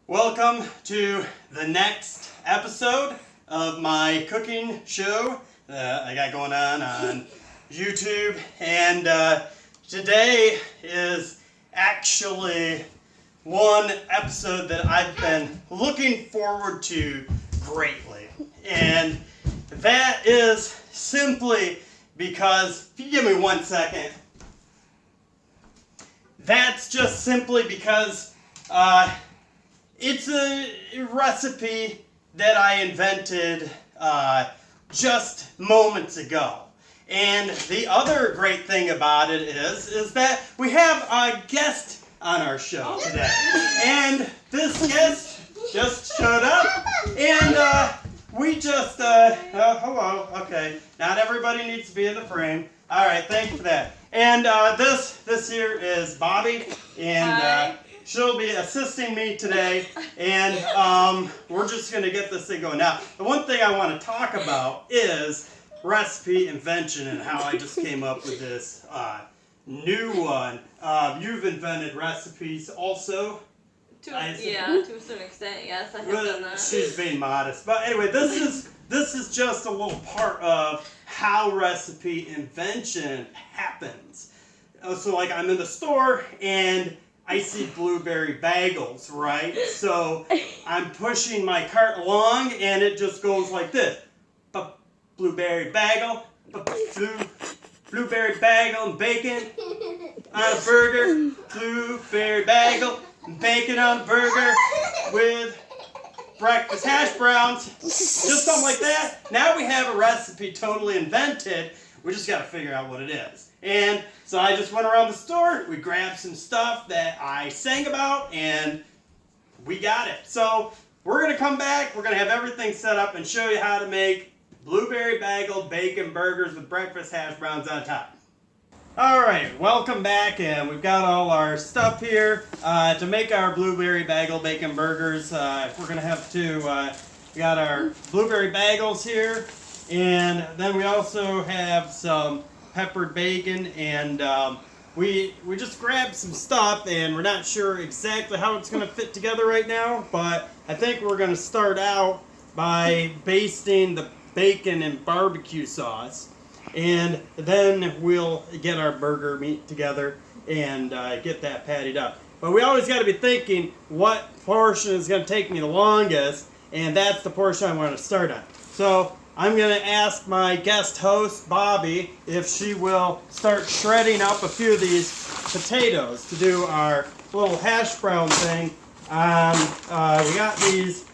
Welcome to the next episode of my cooking show that I got going on YouTube. And today is actually one episode that I've been looking forward to greatly. And that is simply because, if you give me 1 second, that's just simply because it's a recipe that I invented just moments ago. And the other great thing about it is that we have a guest on our show today. And this guest just showed up, and we just, hello, okay, not everybody needs to be in the frame. All right, thank you for that. And this here is Bobby, and she'll be assisting me today, and we're just going to get this thing going. Now, the one thing I want to talk about is recipe invention and how I just came up with this new one. You've invented recipes also. To a certain extent, yes, I have done that. She's being modest, but anyway, this is just a little part of how recipe invention happens. So, like, I'm in the store and I see blueberry bagels, right? So I'm pushing my cart along, and it just goes like this: blueberry bagel, blueberry bagel and bacon on a burger, blueberry bagel and bacon on a burger with breakfast hash browns, just something like that. Now we have a recipe totally invented. We just got to figure out what it is. And so I just went around the store, we grabbed some stuff that I sang about, and we got it. So we're going to come back, we're going to have everything set up and show you how to make blueberry bagel bacon burgers with breakfast hash browns on top. Alright, welcome back, and we've got all our stuff here. To make our blueberry bagel bacon burgers, we're going to have to, we got our blueberry bagels here, and then we also have some peppered bacon, and we just grabbed some stuff, and we're not sure exactly how it's going to fit together right now, but I think we're going to start out by basting the bacon in barbecue sauce, and then we'll get our burger meat together and get that pattied up. But we always got to be thinking what portion is going to take me the longest, and that's the portion I want to start on. So I'm going to ask my guest host, Bobby, if she will start shredding up a few of these potatoes to do our little hash brown thing. We got these.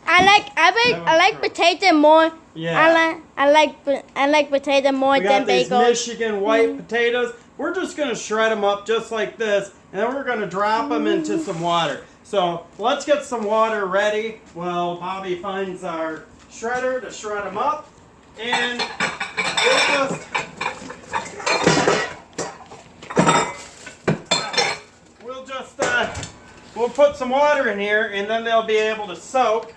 I like potato more. Yeah. I like potato more than bagel. We got these Michigan white potatoes. We're just going to shred them up just like this, and then we're going to drop them into some water. So let's get some water ready while Bobby finds our shredder to shred them up, and we'll put some water in here, and then they'll be able to soak,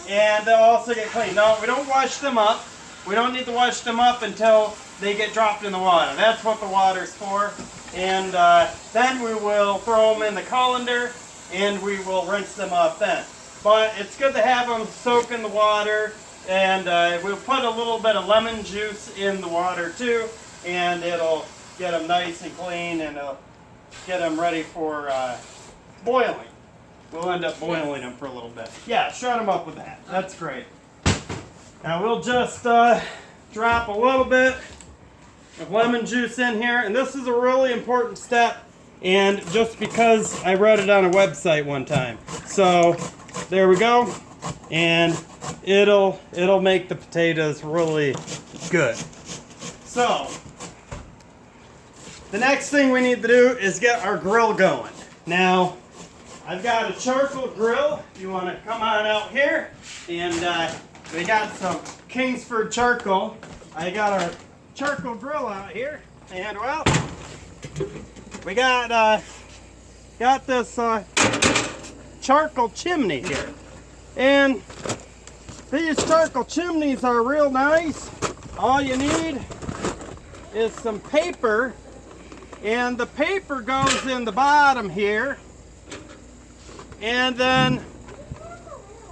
and they'll also get clean. No, we don't wash them up. We don't need to wash them up until they get dropped in the water. That's what the water's for. And then we will throw them in the colander, and we will rinse them off then. But it's good to have them soak in the water, and we'll put a little bit of lemon juice in the water too, and it'll get them nice and clean, and it'll get them ready for boiling. We'll end up boiling them for a little bit. Yeah, shred them up with that. That's great. Now we'll just drop a little bit of lemon juice in here, and this is a really important step, and just because I read it on a website one time. So there we go, and it'll make the potatoes really good. So the next thing we need to do is get our grill going. Now I've got a charcoal grill. If you want to come on out here, and we got some Kingsford charcoal. I got our charcoal grill out here, and well, we got this charcoal chimney here, and these charcoal chimneys are real nice. All you need is some paper, and the paper goes in the bottom here, and then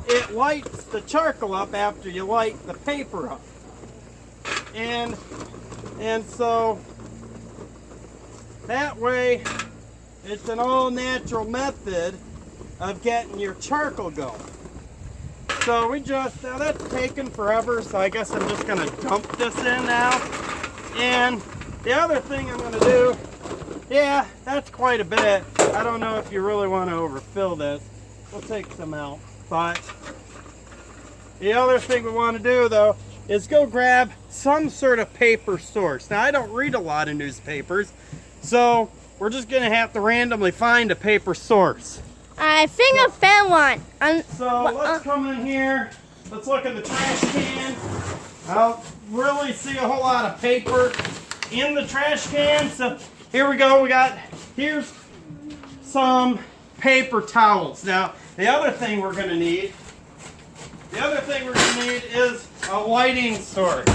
it lights the charcoal up after you light the paper up. And so that way it's an all natural method of getting your charcoal going. So now that's taken forever, so I guess I'm just gonna dump this in now. And the other thing I'm gonna do, yeah, that's quite a bit. I don't know if you really want to overfill this. We'll take some out. But the other thing we want to do though is go grab some sort of paper source. Now I don't read a lot of newspapers, so we're just gonna have to randomly find a paper source. I think I found one. So let's come in here. Let's look in the trash can. I don't really see a whole lot of paper in the trash can. So here we go. Here's some paper towels. Now the other thing we're going to need is a lighting source.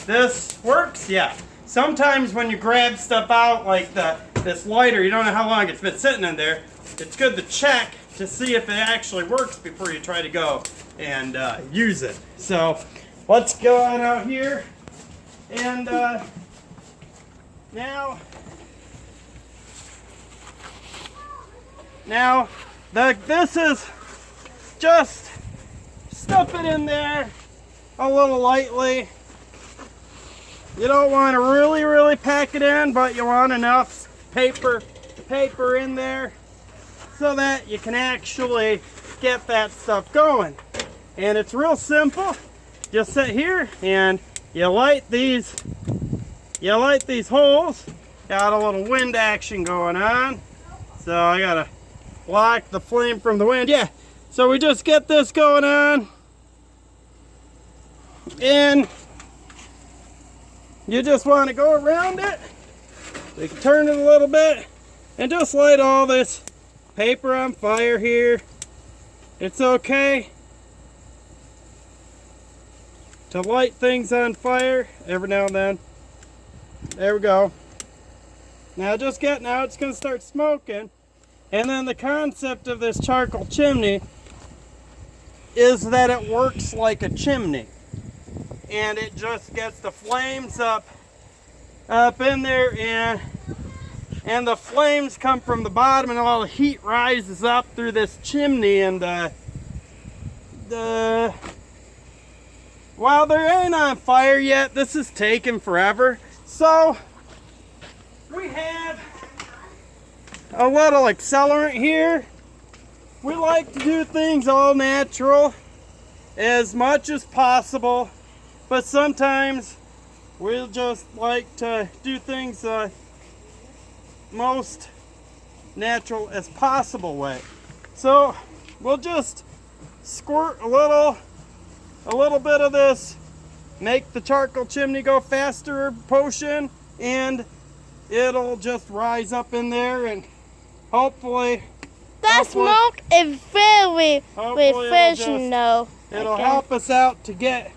This works? Yeah. Sometimes when you grab stuff out like this lighter, you don't know how long it's been sitting in there. It's good to check to see if it actually works before you try to go and use it. So let's go on out here, and now this is just stuff it in there a little lightly. You don't want to really pack it in, but you want enough paper in there so that you can actually get that stuff going. And it's real simple. Just sit here and you light these holes. Got a little wind action going on, so I gotta block the flame from the wind. Yeah, so we just get this going on, and you just want to go around it. So you can turn it a little bit and just light all this paper on fire here. It's okay to light things on fire every now and then. There we go. Now it's going to start smoking. And then the concept of this charcoal chimney is that it works like a chimney. And it just gets the flames up in there, and the flames come from the bottom, and all the heat rises up through this chimney, and while they ain't on fire yet, this is taking forever. So we have a little accelerant here. We like to do things all natural as much as possible, but sometimes we'll just like to do things most natural as possible way. So we'll just squirt a little bit of this, make the charcoal chimney go faster potion, and it'll just rise up in there, and hopefully that smoke is very refreshing though. It'll help us out to get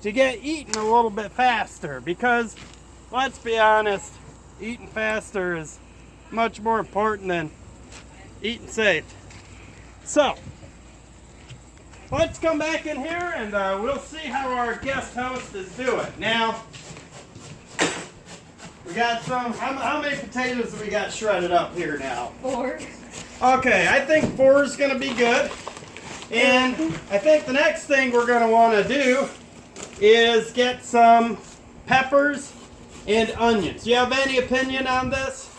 eating a little bit faster, because let's be honest, eating faster is much more important than eating safe. So let's come back in here and we'll see how our guest host is doing. Now, we got how many potatoes have we got shredded up here now? 4. Okay, I think 4 is going to be good. And I think the next thing we're going to want to do is get some peppers and onions. Do you have any opinion on this?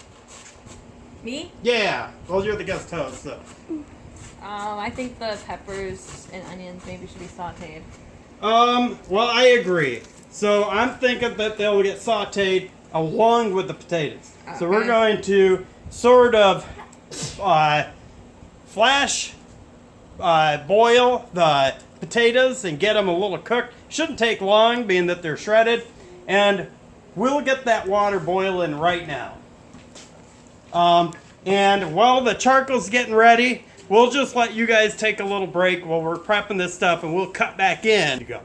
Me? Yeah. Well, you're the guest host, so. I think the peppers and onions maybe should be sauteed. Well, I agree. So I'm thinking that they'll get sauteed along with the potatoes. Okay. So we're going to sort of flash boil the potatoes and get them a little cooked. Shouldn't take long, being that they're shredded. And we'll get that water boiling right now. And while the charcoal's getting ready, we'll just let you guys take a little break while we're prepping this stuff, and we'll cut back in. Go.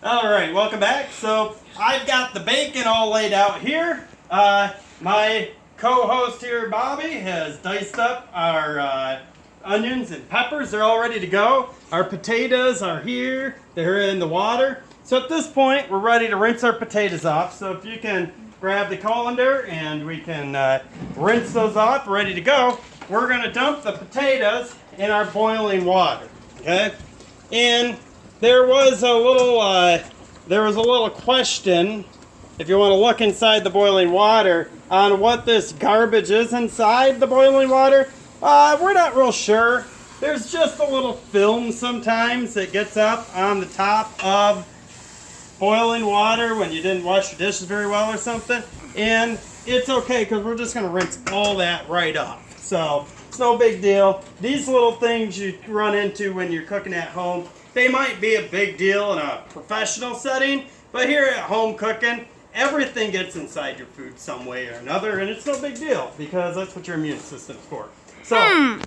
All right, welcome back. So I've got the bacon all laid out here. My co-host here, Bobby, has diced up our onions and peppers. They're all ready to go. Our potatoes are here. They're in the water. So at this point, we're ready to rinse our potatoes off. So if you can grab the colander and we can rinse those off, ready to go. We're going to dump the potatoes in our boiling water. Okay? And there was a little question, if you want to look inside the boiling water, on what this garbage is inside the boiling water. We're not real sure. There's just a little film sometimes that gets up on the top of boiling water when you didn't wash your dishes very well or something. And it's okay because we're just going to rinse all that right off. So it's no big deal. These little things you run into when you're cooking at home, they might be a big deal in a professional setting, but here at home cooking, everything gets inside your food some way or another, and it's no big deal because that's what your immune system's for. So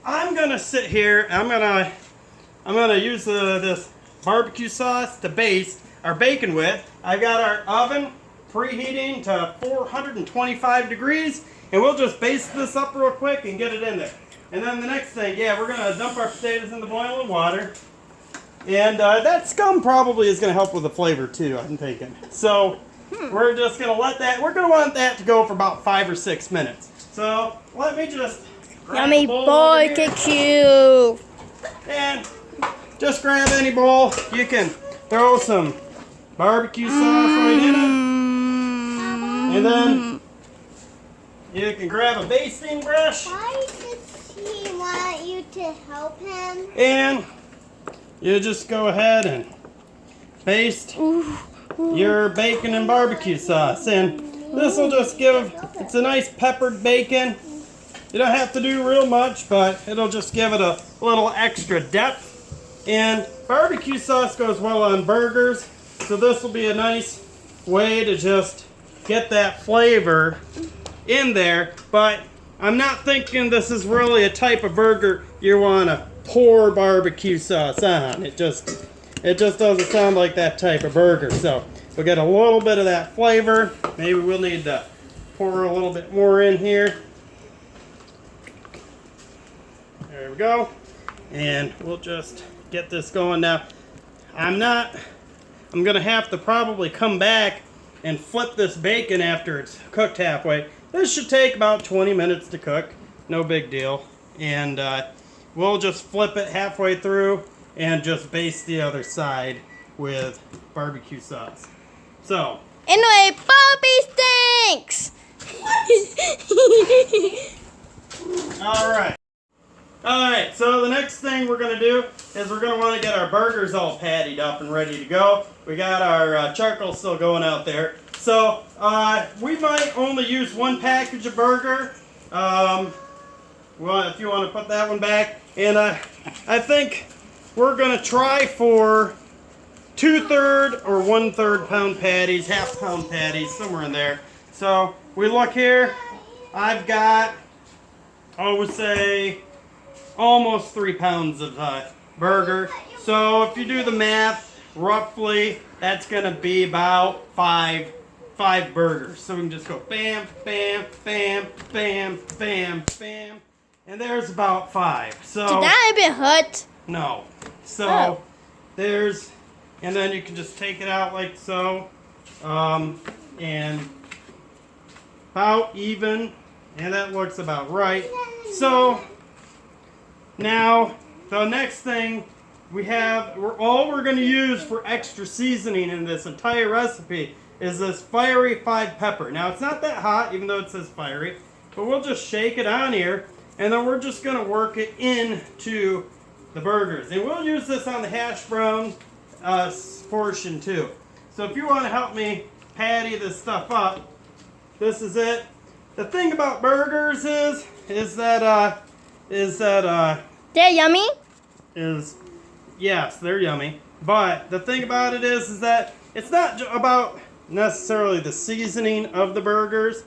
I'm gonna sit here. I'm gonna use this barbecue sauce to baste our bacon with. I've got our oven preheating to 425 degrees, and we'll just baste this up real quick and get it in there. And then the next thing, we're gonna dump our potatoes in the boiling water. And that scum probably is going to help with the flavor too, I'm thinking. So we're just going to we're going to want that to go for about 5 or 6 minutes. So let me just grab Yummy a bowl over here. barbecue. And just grab any bowl. You can throw some barbecue sauce right in it. And then you can grab a basting brush. Why does he want you to help him? And you just go ahead and baste your bacon and barbecue sauce. And this will just it's a nice peppered bacon. You don't have to do real much, but it'll just give it a little extra depth. And barbecue sauce goes well on burgers, so this will be a nice way to just get that flavor in there. But I'm not thinking this is really a type of burger you want to pour barbecue sauce on. It just doesn't sound like that type of burger. So we'll get a little bit of that flavor. Maybe we'll need to pour a little bit more in here. There we go. And we'll just get this going now. I'm gonna have to probably come back and flip this bacon after it's cooked halfway. This should take about 20 minutes to cook. No big deal. And we'll just flip it halfway through and just baste the other side with barbecue sauce. So. Anyway, Bobby stinks. Alright. Alright, so the next thing we're going to do is we're going to want to get our burgers all pattied up and ready to go. We got our charcoal still going out there. So, we might only use one package of burger. Well, if you want to put that one back. And I think we're going to try for 2/3 or 1/3 pound patties, half pound patties, somewhere in there. So we look here. I've got, I would say, almost 3 pounds of burger. So if you do the math, roughly, that's going to be about five burgers. So we can just go bam, bam, bam, bam, bam, bam. And there's about 5. So Did that even hurt? no. So there's, and then you can just take it out like so, and about even, and that looks about right. So now the next thing all we're going to use for extra seasoning in this entire recipe is this fiery 5 pepper. Now it's not that hot, even though it says fiery, but we'll just shake it on here. And then we're just going to work it into the burgers. And we'll use this on the hash brown portion too. So if you want to help me patty this stuff up, this is it. The thing about burgers is that They're yummy. Yes, they're yummy. But the thing about it is that it's not about necessarily the seasoning of the burgers.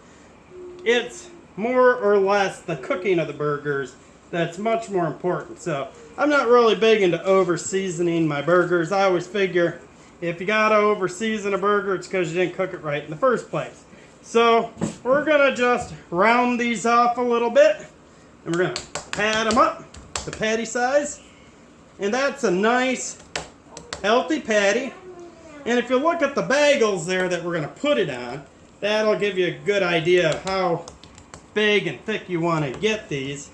It's more or less the cooking of the burgers that's much more important. So I'm not really big into over seasoning my burgers. I always figure if you gotta over season a burger, it's because you didn't cook it right in the first place. So we're gonna just round these off a little bit, and we're gonna pad them up to patty size. And that's a nice, healthy patty. And if you look at the bagels there that we're gonna put it on, that'll give you a good idea of how big and thick you want to get these.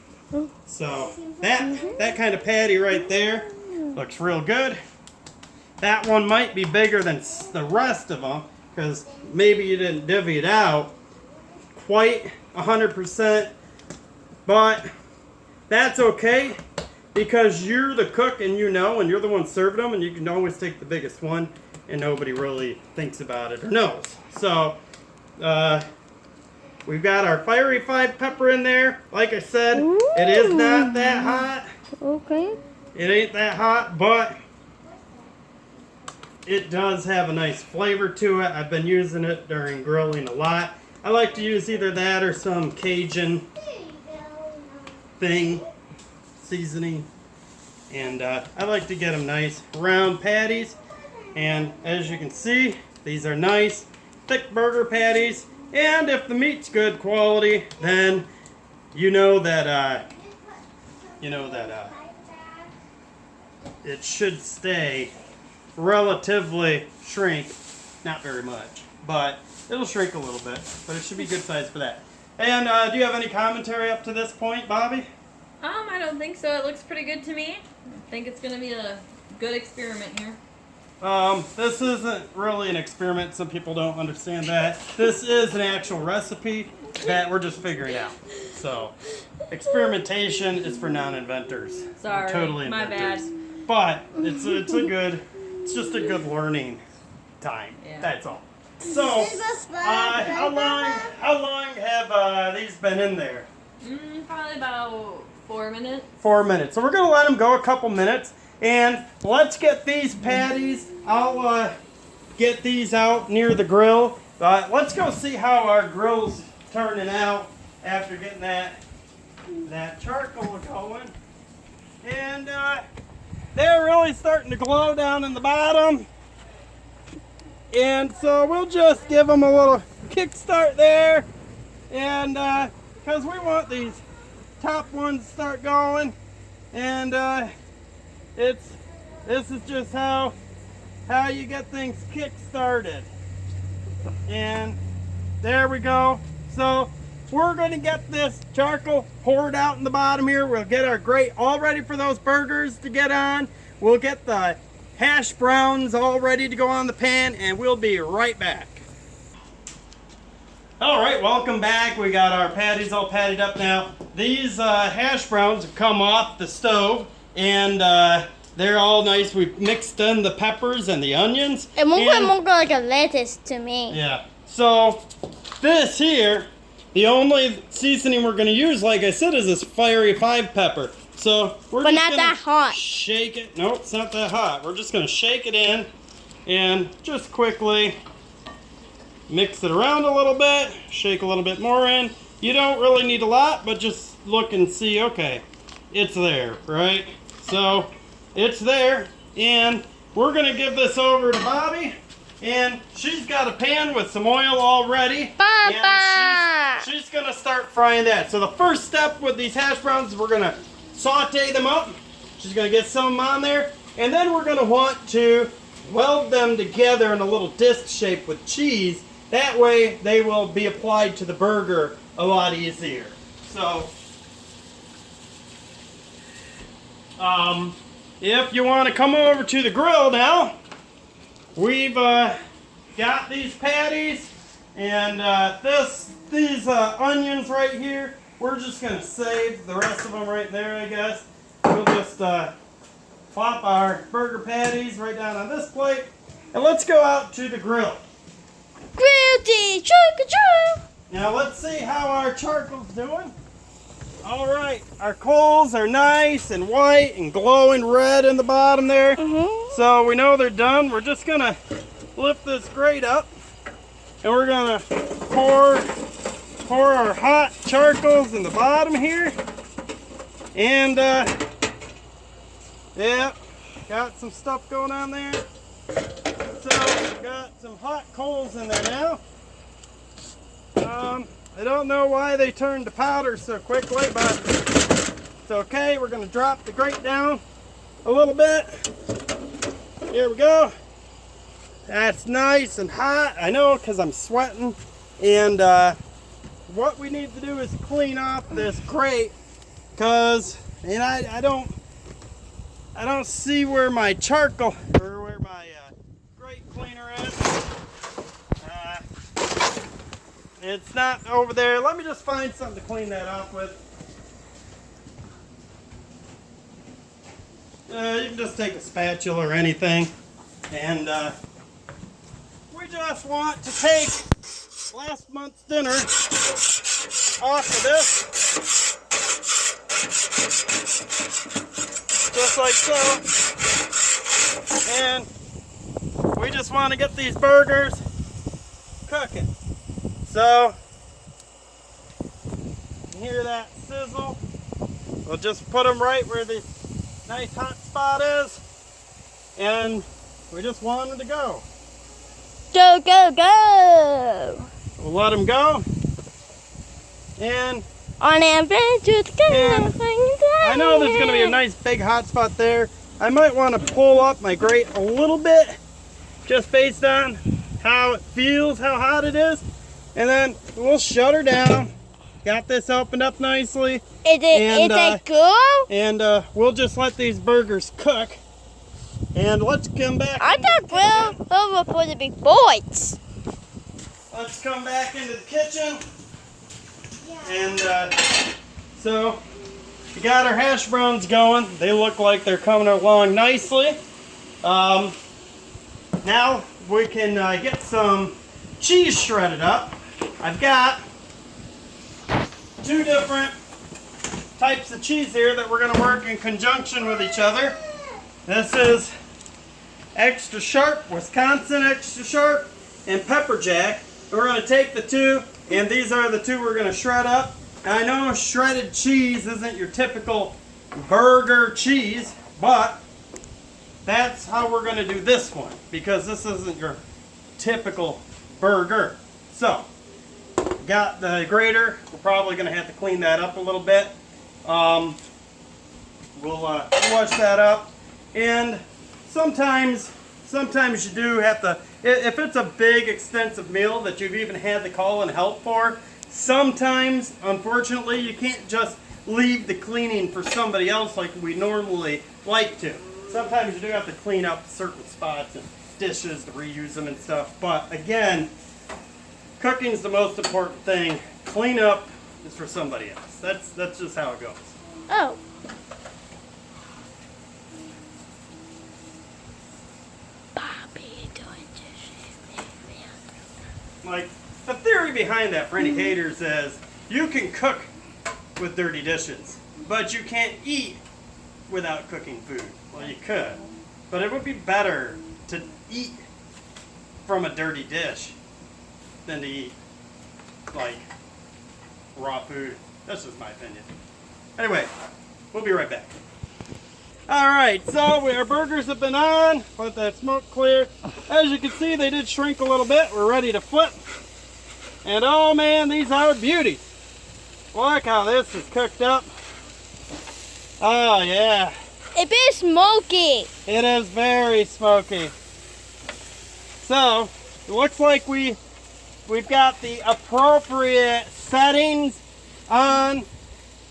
So that kind of patty right there looks real good. That one might be bigger than the rest of them because maybe you didn't divvy it out quite 100%, but that's okay because you're the cook and you know, and you're the one serving them, and you can always take the biggest one and nobody really thinks about it or knows. So we've got our fiery 5 pepper in there. Like I said, it is not that hot. Okay. It ain't that hot, but it does have a nice flavor to it. I've been using it during grilling a lot. I like to use either that or some Cajun thing, seasoning. And I like to get them nice round patties. And as you can see, these are nice thick burger patties. And if the meat's good quality, then you know that it should stay relatively shrink, not very much, but it'll shrink a little bit, but it should be good size for that. And do you have any commentary up to this point, Bobby? I don't think so. It looks pretty good to me. I think it's gonna be a good experiment here. This isn't really an experiment. Some people don't understand that. This is an actual recipe that we're just figuring out. So, experimentation is for non-inventors. Sorry, Totally my bad. inventors. But it's just a good learning time. Yeah. That's all. So, how long have these been in there? Probably about 4 minutes. 4 minutes. So we're gonna let them go a couple minutes, and let's get these patties. I'll get these out near the grill. Let's go see how our grill's turning out after getting that charcoal going. And they're really starting to glow down in the bottom. And so we'll just give them a little kickstart there. And because we want these top ones to start going. And this is just how you get things kick-started. And there we go. So we're going to get this charcoal poured out in the bottom here. We'll get our grate all ready for those burgers to get on. We'll get the hash browns all ready to go on the pan, and we'll be right back. All right, welcome back. We got our patties all patted up now. These hash browns have come off the stove, and they're all nice. We've mixed in the peppers and the onions. It looks like a lettuce to me. Yeah. So this here, the only seasoning we're going to use, like I said, is this fiery 5 pepper. So we're just not that hot. Shake it. Nope, it's not that hot. We're just going to shake it in and just quickly mix it around a little bit. Shake a little bit more in. You don't really need a lot, but just look and see. Okay, it's there, right? So it's there, and we're going to give this over to Bobby. And she's got a pan with some oil already. Papa! And she's going to start frying that. So the first step with these hash browns is we're going to saute them up. She's going to get some on there. And then we're going to want to weld them together in a little disc shape with cheese. That way they will be applied to the burger a lot easier. So, if you want to come over to the grill now, we've got these patties and these onions right here. We're just going to save the rest of them right there, I guess. We'll just plop our burger patties right down on this plate. And let's go out to the grill. Grilled charcoal. Now let's see how our charcoal's doing. All right, our coals are nice and white and glowing red in the bottom there. So we know they're done. We're just gonna lift this grate up and we're gonna pour our hot charcoals in the bottom here. And yeah, got some stuff going on there. So got some hot coals in there now. I don't know why they turned to powder so quickly, but it's okay. We're going to drop the grate down a little bit. Here we go. That's nice and hot. I know because I'm sweating. And what we need to do is clean off this grate, because I don't see where my charcoal or where my grate cleaner is. It's not over there. Let me just find something to clean that off with. You can just take a spatula or anything. And we just want to take last month's dinner off of this. Just like so. And we just want to get these burgers cooking. So, you hear that sizzle? We'll just put them right where the nice hot spot is, and we just want them to go. Go, go, go! We'll let them go, and On adventures, go! And I know there's going to be a nice big hot spot there. I might want to pull up my grate a little bit, just based on how it feels, how hot it is. And then we'll shut her down. Got this opened up nicely. Is it cool? And we'll just let these burgers cook. And let's come back. I thought grill over for the big boys. Let's come back into the kitchen. And so we got our hash browns going. They look like they're coming along nicely. Now we can get some cheese shredded up. I've got 2 different types of cheese here that we're going to work in conjunction with each other. This is extra sharp, Wisconsin extra sharp, and pepper jack. We're going to take the 2, and these are the 2 we're going to shred up. Now, I know shredded cheese isn't your typical burger cheese, but that's how we're going to do this one, because this isn't your typical burger. So, got the grater. We're probably going to have to clean that up a little bit. We'll wash that up. And sometimes you do have to, if it's a big extensive meal that you've even had to call in help for, sometimes, unfortunately, you can't just leave the cleaning for somebody else like we normally like to. Sometimes you do have to clean up certain spots and dishes to reuse them and stuff. But again, cooking is the most important thing. Clean up is for somebody else. That's just how it goes. Oh. Bobby doing this. Like, the theory behind that for any haters is you can cook with dirty dishes, but you can't eat without cooking food. Well, you could, but it would be better to eat from a dirty dish than to eat like raw food. That's just my opinion. Anyway, we'll be right back. Alright, so our burgers have been on. Let that smoke clear. As you can see, they did shrink a little bit. We're ready to flip. And oh man, these are beauties. Look how this is cooked up. Oh yeah. It is smoky. It is very smoky. So, it looks like we've got the appropriate settings on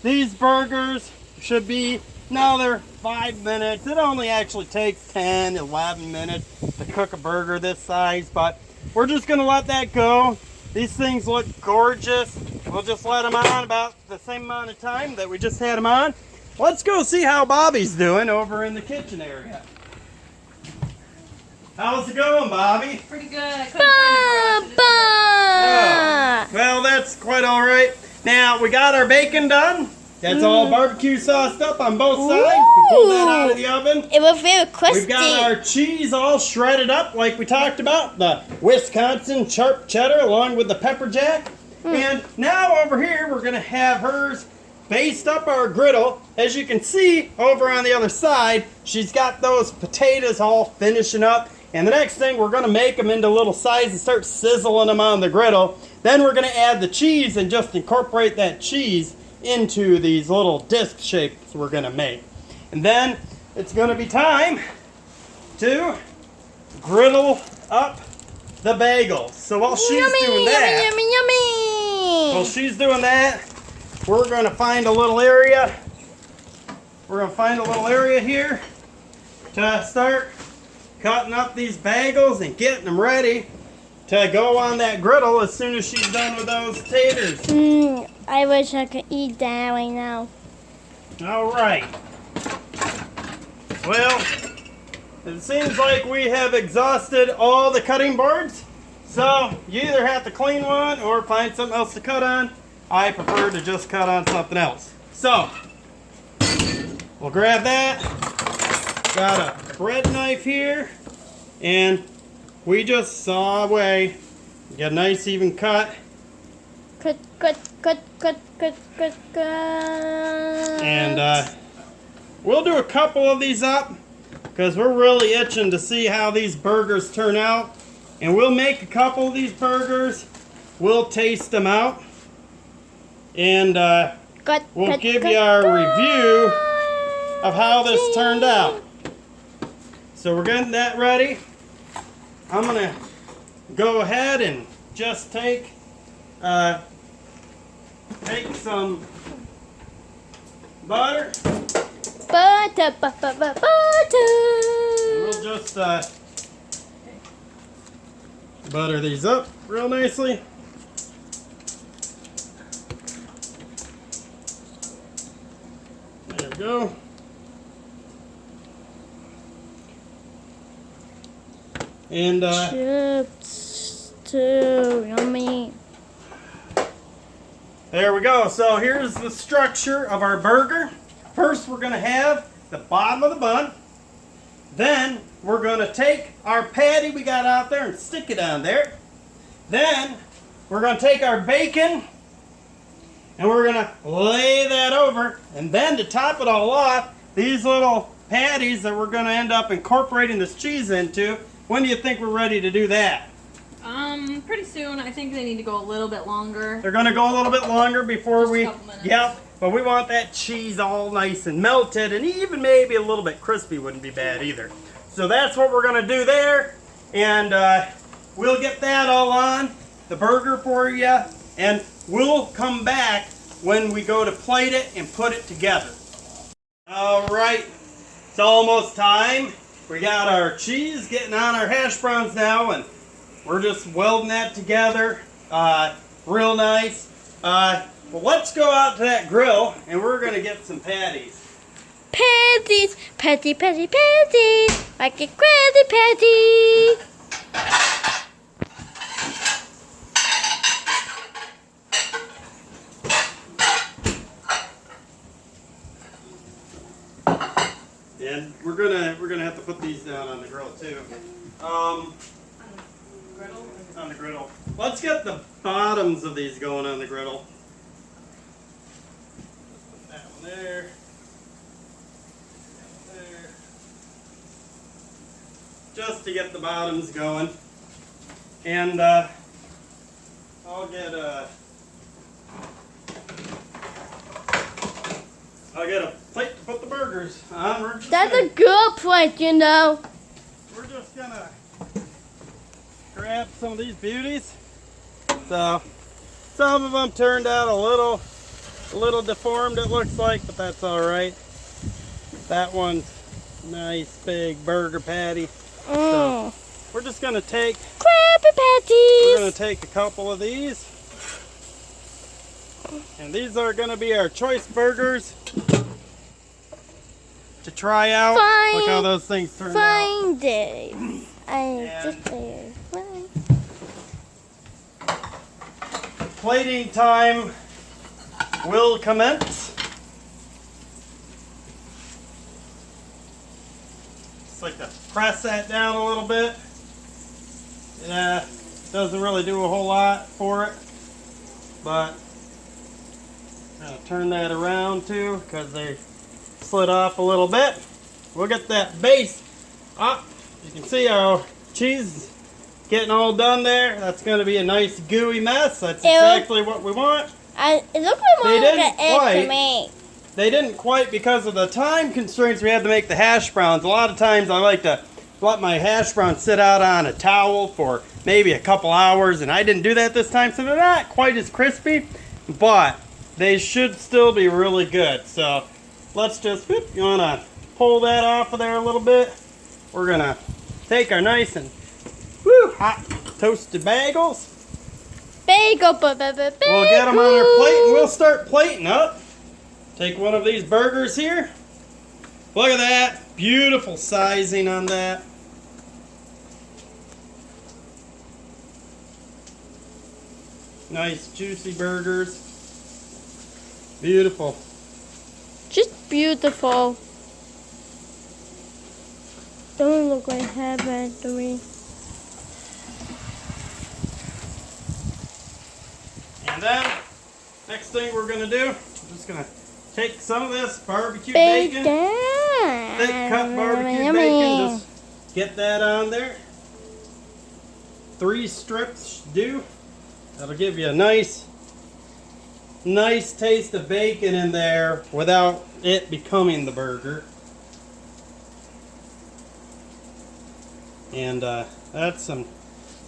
these burgers. Should be, now they're 5 minutes. It only actually takes 10, 11 minutes to cook a burger this size, but we're just gonna let that go. These things look gorgeous. We'll just let them on about the same amount of time that we just had them on. Let's go see how Bobby's doing over in the kitchen area. How's it going, Bobby? Pretty good. I couldn't find a brush. Oh, well, that's quite all right. Now, we got our bacon done. That's all barbecue sauced up on both sides. We pulled that out of the oven. It was very crispy. We've got our cheese all shredded up like we talked about. The Wisconsin sharp cheddar along with the pepper jack. And now over here, we're going to have hers based up our griddle. As you can see over on the other side, she's got those potatoes all finishing up. And the next thing, we're going to make them into little sizes and start sizzling them on the griddle. Then we're going to add the cheese and just incorporate that cheese into these little disc shapes we're going to make. And then it's going to be time to griddle up the bagels. So while she's doing that, while she's doing that, we're going to find a little area. We're going to find a little area here to start cutting up these bagels and getting them ready to go on that griddle as soon as she's done with those taters. I wish I could eat that right now. All right. Well, it seems like we have exhausted all the cutting boards. So you either have to clean one or find something else to cut on. I prefer to just cut on something else. So we'll grab that. Got a bread knife here. And we just saw away. Get a nice even cut. Cut. And we'll do a couple of these up because we're really itching to see how these burgers turn out. And we'll make a couple of these burgers. We'll taste them out. And we'll give you our review of how this turned out. So we're getting that ready. I'm going to go ahead and just take some butter. Butter. We'll just butter these up real nicely. There we go. And chips too, yummy. there we go. So here's the structure of our burger. First, we're going to have the bottom of the bun. Then we're going to take our patty we got out there and stick it on there. Then we're going to take our bacon and we're going to lay that over. And then to top it all off, these little patties that we're going to end up incorporating this cheese into. When do you think we're ready to do that? Pretty soon. I think they need to go a little bit longer. They're going to go a little bit longer before Just a we... couple minutes. Yep. But we want that cheese all nice and melted, and even maybe a little bit crispy wouldn't be bad either. So that's what we're going to do there. And we'll get that all on the burger for you. And we'll come back when we go to plate it and put it together. All right. It's almost time. We got our cheese getting on our hash browns now, and we're just welding that together real nice. Well, let's go out to that grill, and we're going to get some patties. Patties, patty, like a crazy patty. And we're gonna have to put these down on the grill too. On the griddle. Let's get the bottoms of these going on the griddle. Put that one there. There. Just to get the bottoms going. And I'll get a plate to put the burgers on. That's a good plate, you know. We're just gonna grab some of these beauties. So some of them turned out a little deformed, it looks like, but that's all right. That one's nice big burger patty. So we're just gonna take Krabby Patties. We're gonna take a couple of these, and these are gonna be our choice burgers to try out. Look how those things turned out. Fine day. Plating time will commence. Just like to press that down a little bit. Yeah, doesn't really do a whole lot for it, but I'm gonna turn that around too because they slid off a little bit. We'll get that base up. You can see how cheese getting all done there. That's going to be a nice gooey mess. That's Ew. exactly what we want. It looks like They more like didn't an egg quite. to me. They didn't quite because of the time constraints we had to make the hash browns. A lot of times I like to let my hash browns sit out on a towel for maybe a couple hours, and I didn't do that this time, so they're not quite as crispy, but they should still be really good. So let's just, whoop, you want to pull that off of there a little bit? We're going to take our nice and hot toasted bagels. Bagel, We'll get them on our plate and we'll start plating up. Take one of these burgers here. Look at that. Beautiful sizing on that. Nice juicy burgers. Beautiful. Just beautiful. Don't look like heaven to me. And then, next thing we're going to do, we're just going to take some of this barbecue bacon. Thick cut barbecue bacon. Just get that on there. 3 strips do. That'll give you a nice taste of bacon in there without it becoming the burger. And that's some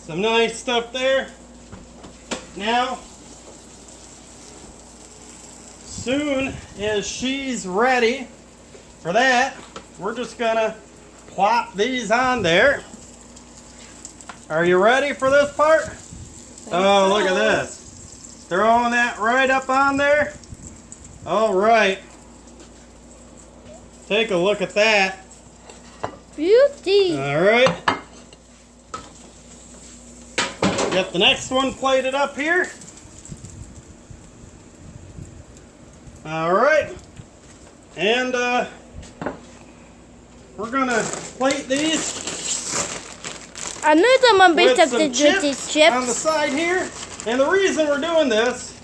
nice stuff there. Now, soon as she's ready for that, we're just gonna plop these on there. Are you ready for this part? Oh, look at this. Throwing that right up on there. All right. Take a look at that. Beauty. All right. Get the next one plated up here. All right. And we're gonna plate these I knew someone with picked up some the dirty chips on the chips. side here. And the reason we're doing this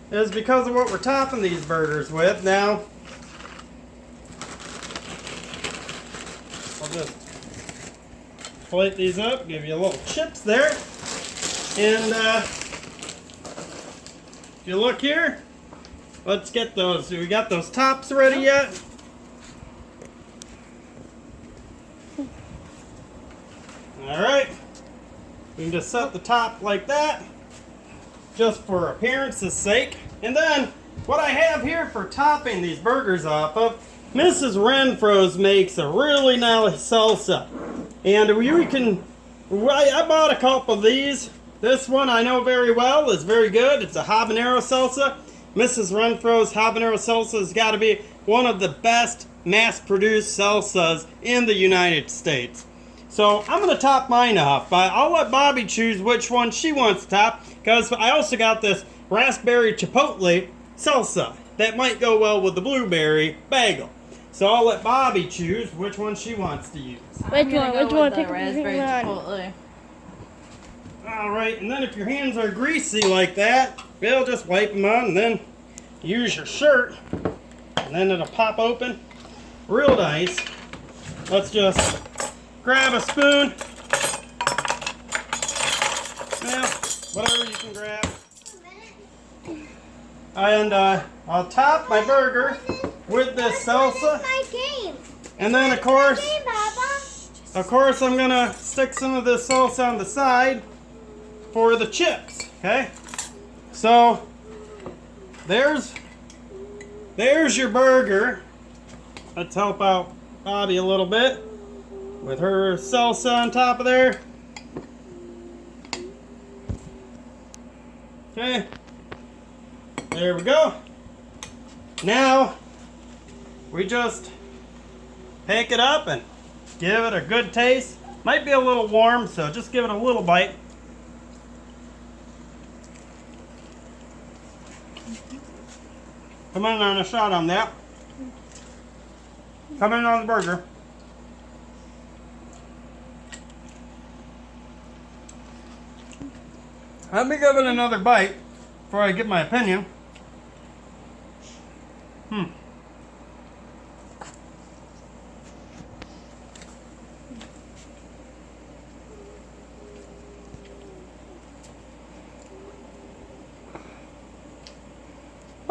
is because of what we're topping these burgers with. Now, I'll just plate these up, give you a little chips there. And if you look here, let's get those. We got those tops ready yet? Alright. We can just set the top like that, just for appearance's sake. And then, what I have here for topping these burgers off of, Mrs. Renfro's makes a really nice salsa. And I bought a couple of these. This one I know very well, is very good. It's a habanero salsa. Mrs. Renfro's habanero salsa has got to be one of the best mass-produced salsas in the United States. So I'm going to top mine off, but I'll let Bobby choose which one she wants to top, because I also got this raspberry chipotle salsa that might go well with the blueberry bagel. So I'll let Bobby choose which one she wants to use. Which one? Pick Raspberry one. chipotle. Alright, and then if your hands are greasy like that, you'll just wipe them on and then use your shirt. And then it'll pop open real nice. Let's just grab a spoon. Well, whatever you can grab. And I'll top my burger with this salsa. My game. And then of course, Hey, Baba. I'm gonna stick some of this salsa on the side for the chips, okay? So, there's your burger. Let's help out Bobby a little bit with her salsa on top of there. Okay, there we go. Now, we just pick it up and give it a good taste. Might be a little warm, so just give it a little bite. Come in on a shot on that. Come in on the burger. Let me give it another bite before I give my opinion.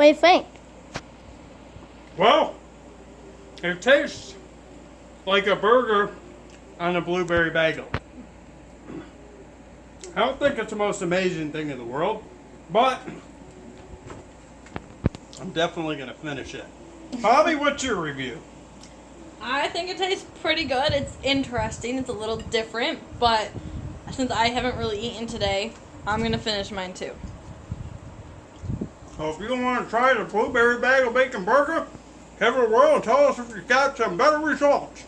What do you think? Well, it tastes like a burger on a blueberry bagel. I don't think it's the most amazing thing in the world, but I'm definitely going to finish it. Bobby, what's your review? I think it tastes pretty good. It's interesting. It's a little different, but since I haven't really eaten today, I'm going to finish mine too. So if you want to try the blueberry bagel bacon burger, give it a whirl and tell us if you got some better results.